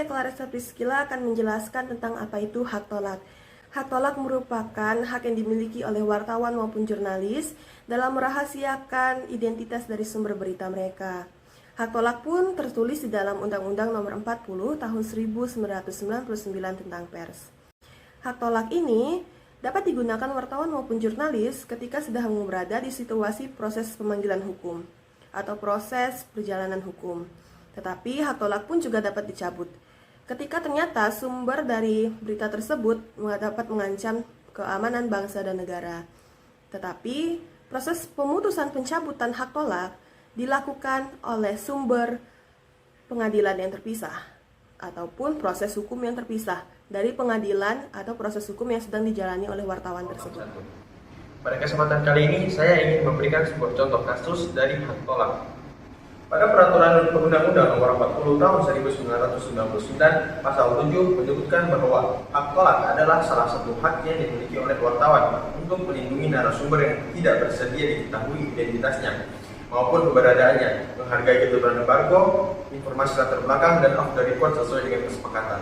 Clarissa Priscilla akan menjelaskan tentang apa itu hak tolak. Hak tolak merupakan hak yang dimiliki oleh wartawan maupun jurnalis dalam merahasiakan identitas dari sumber berita mereka. Hak tolak pun tertulis di dalam Undang-Undang Nomor 40 Tahun 1999 tentang pers. Hak tolak ini dapat digunakan wartawan maupun jurnalis ketika sedang berada di situasi proses pemanggilan hukum atau proses perjalanan hukum. Tetapi hak tolak pun juga dapat dicabut ketika ternyata sumber dari berita tersebut dapat mengancam keamanan bangsa dan negara. Tetapi proses pemutusan pencabutan hak tolak dilakukan oleh sumber pengadilan yang terpisah ataupun proses hukum yang terpisah dari pengadilan atau proses hukum yang sedang dijalani oleh wartawan tersebut. Pada kesempatan kali ini, saya ingin memberikan sebuah contoh kasus dari hak tolak. Pada Peraturan Perundang-Undang Nomor 40 Tahun 1999, Pasal 7 menyebutkan bahwa hak tolak adalah salah satu hak yang dimiliki oleh wartawan untuk melindungi narasumber yang tidak bersedia diketahui identitasnya maupun keberadaannya, menghargai ketentuan embargo, informasi latar belakang, dan off the record sesuai dengan kesepakatan.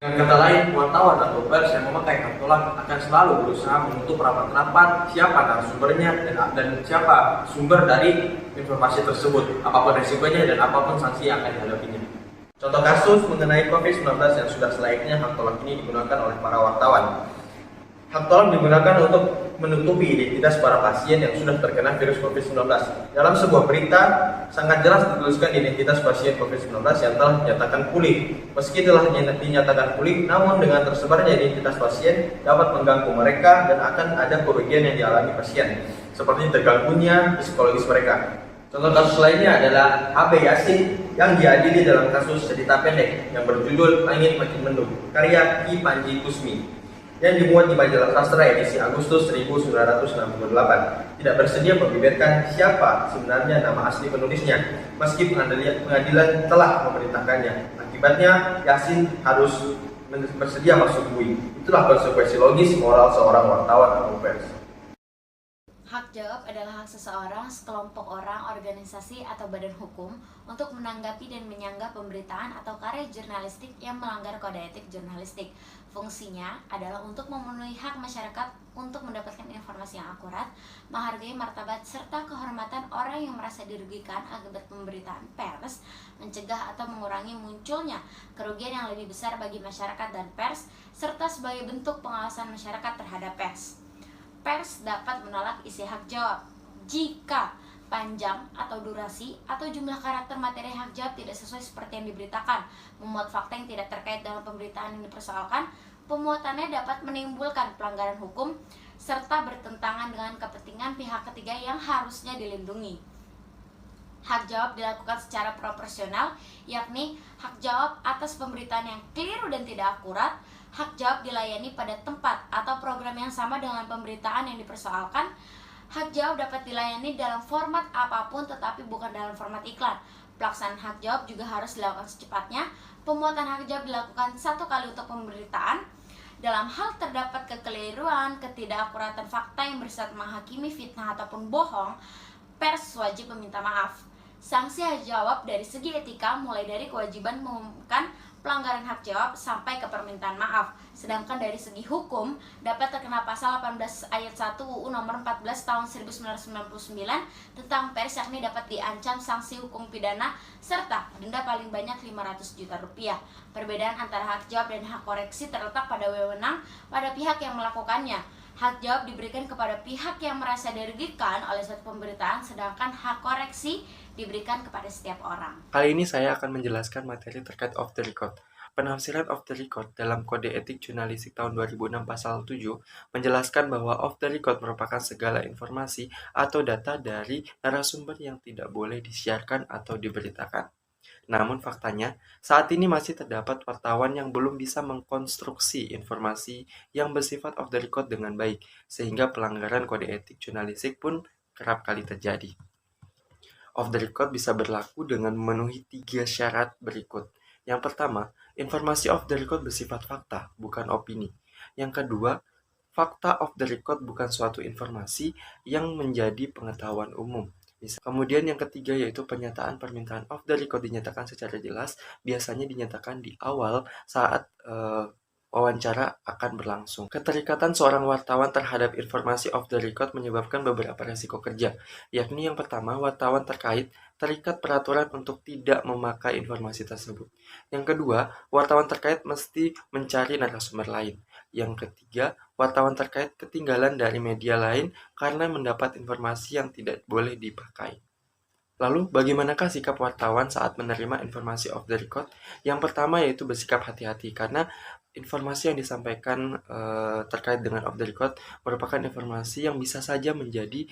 Dengan kata lain, wartawan atau pers yang memakai hak tolak akan selalu berusaha menutup rapat-rapat siapa narasumbernya dan siapa sumber dari informasi tersebut, apapun risikonya dan apapun sanksi yang akan dihadapinya. Contoh kasus mengenai COVID-19 yang sudah selayaknya hak tolak ini digunakan oleh para wartawan. Hak tolak digunakan untuk menutupi identitas para pasien yang sudah terkena virus COVID-19. Dalam sebuah berita, sangat jelas dituliskan identitas pasien COVID-19 yang telah dinyatakan pulih. Meski telah dinyatakan pulih, namun dengan tersebarnya identitas pasien dapat mengganggu mereka dan akan ada kerugian yang dialami pasien, seperti terganggunya psikologis mereka. Contoh kasus lainnya adalah HB Yasin yang diadili dalam kasus cerita pendek yang berjudul Langit Makin Mendung, karya Ki Panji Kusmi, yang dimuat di majalah sastra edisi Agustus 1968. Tidak bersedia membeberkan siapa sebenarnya nama asli penulisnya, meski pengadilan telah memerintahkannya. Akibatnya, Yasin harus bersedia masuk bui. Itulah konsekuensi logis moral seorang wartawan atau pers. Hak jawab adalah hak seseorang, sekelompok orang, organisasi, atau badan hukum untuk menanggapi dan menyanggah pemberitaan atau karya jurnalistik yang melanggar kode etik jurnalistik. Fungsinya adalah untuk memenuhi hak masyarakat untuk mendapatkan informasi yang akurat, menghargai martabat serta kehormatan orang yang merasa dirugikan akibat pemberitaan pers, mencegah atau mengurangi munculnya kerugian yang lebih besar bagi masyarakat dan pers, serta sebagai bentuk pengawasan masyarakat terhadap pers. Pers dapat menolak isi hak jawab jika panjang atau durasi atau jumlah karakter materi hak jawab tidak sesuai seperti yang diberitakan, memuat fakta yang tidak terkait dalam pemberitaan yang dipersoalkan, pemuatannya dapat menimbulkan pelanggaran hukum, serta bertentangan dengan kepentingan pihak ketiga yang harusnya dilindungi. Hak jawab dilakukan secara proporsional, yakni hak jawab atas pemberitaan yang keliru dan tidak akurat. Hak jawab dilayani pada tempat atau program yang sama dengan pemberitaan yang dipersoalkan. Hak jawab dapat dilayani dalam format apapun tetapi bukan dalam format iklan. Pelaksanaan hak jawab juga harus dilakukan secepatnya. Pemuatan hak jawab dilakukan satu kali untuk pemberitaan. Dalam hal terdapat kekeliruan, ketidakakuratan fakta yang bersifat menghakimi, fitnah ataupun bohong, pers wajib meminta maaf. Sanksi hak jawab dari segi etika mulai dari kewajiban mengumumkan pelanggaran hak jawab sampai ke permintaan maaf. Sedangkan dari segi hukum dapat terkena pasal 18 ayat 1 UU nomor 14 tahun 1999 tentang pers, yakni dapat diancam sanksi hukum pidana serta denda paling banyak 500 juta rupiah. Perbedaan antara hak jawab dan hak koreksi terletak pada wewenang pada pihak yang melakukannya. Hak jawab diberikan kepada pihak yang merasa dirugikan oleh suatu pemberitaan, sedangkan hak koreksi diberikan kepada setiap orang. Kali ini saya akan menjelaskan materi terkait off the record. Penafsiran off the record dalam Kode Etik Jurnalistik tahun 2006 pasal 7 menjelaskan bahwa off the record merupakan segala informasi atau data dari narasumber yang tidak boleh disiarkan atau diberitakan. Namun faktanya, saat ini masih terdapat wartawan yang belum bisa mengkonstruksi informasi yang bersifat off the record dengan baik, sehingga pelanggaran kode etik jurnalistik pun kerap kali terjadi. Off the record bisa berlaku dengan memenuhi 3 syarat berikut. Yang pertama, informasi off the record bersifat fakta, bukan opini. Yang kedua, fakta off the record bukan suatu informasi yang menjadi pengetahuan umum. Kemudian yang ketiga yaitu pernyataan permintaan off the record dinyatakan secara jelas, biasanya dinyatakan di awal saat wawancara akan berlangsung. Keterikatan seorang wartawan terhadap informasi off the record menyebabkan beberapa resiko kerja, yakni yang pertama, wartawan terkait terikat peraturan untuk tidak memakai informasi tersebut. Yang kedua, wartawan terkait mesti mencari narasumber lain. Yang ketiga, wartawan terkait ketinggalan dari media lain karena mendapat informasi yang tidak boleh dipakai. Lalu, bagaimanakah sikap wartawan saat menerima informasi off the record? Yang pertama yaitu bersikap hati-hati, karena informasi yang disampaikan terkait dengan off the record merupakan informasi yang bisa saja menjadi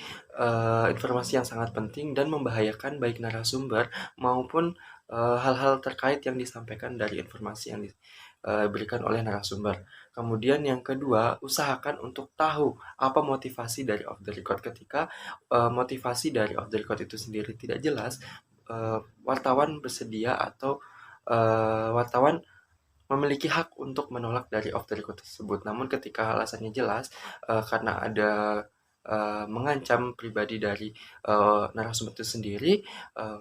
informasi yang sangat penting dan membahayakan baik narasumber maupun hal-hal terkait yang disampaikan dari informasi yang diberikan oleh narasumber. Kemudian yang kedua, usahakan untuk tahu apa motivasi dari off the record. Ketika motivasi dari off the record itu sendiri tidak jelas, wartawan bersedia atau wartawan memiliki hak untuk menolak dari off the record tersebut. Namun ketika alasannya jelas, karena ada mengancam pribadi dari narasumber itu sendiri,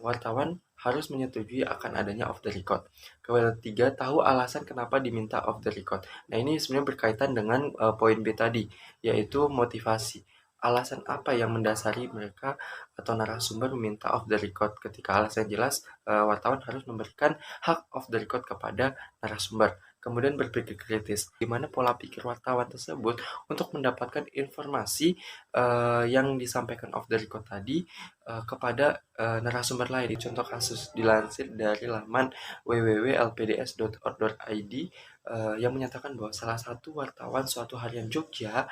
wartawan harus menyetujui akan adanya off the record. Ketiga, tahu alasan kenapa diminta off the record. Nah, ini sebenarnya berkaitan dengan poin B tadi, yaitu motivasi. Alasan apa yang mendasari mereka atau narasumber meminta off the record? Ketika alasan jelas, wartawan harus memberikan hak off the record kepada narasumber. Kemudian berpikir kritis, di mana pola pikir wartawan tersebut untuk mendapatkan informasi yang disampaikan off the record tadi kepada narasumber lain. Contoh kasus dilansir dari laman www.lpds.org.id yang menyatakan bahwa salah satu wartawan suatu harian Jogja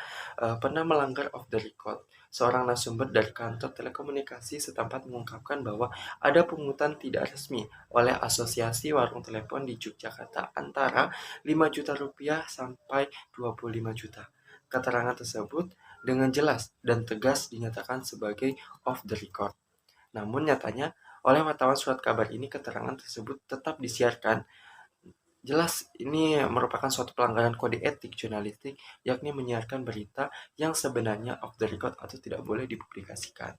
pernah melanggar off the record. Seorang narasumber dari kantor telekomunikasi setempat mengungkapkan bahwa ada pungutan tidak resmi oleh Asosiasi Warung Telepon di Yogyakarta antara 5 juta rupiah sampai 25 juta. Keterangan tersebut dengan jelas dan tegas dinyatakan sebagai off the record. Namun nyatanya, oleh wartawan surat kabar ini keterangan tersebut tetap disiarkan. Jelas ini merupakan suatu pelanggaran kode etik jurnalistik, yakni menyiarkan berita yang sebenarnya off the record atau tidak boleh dipublikasikan.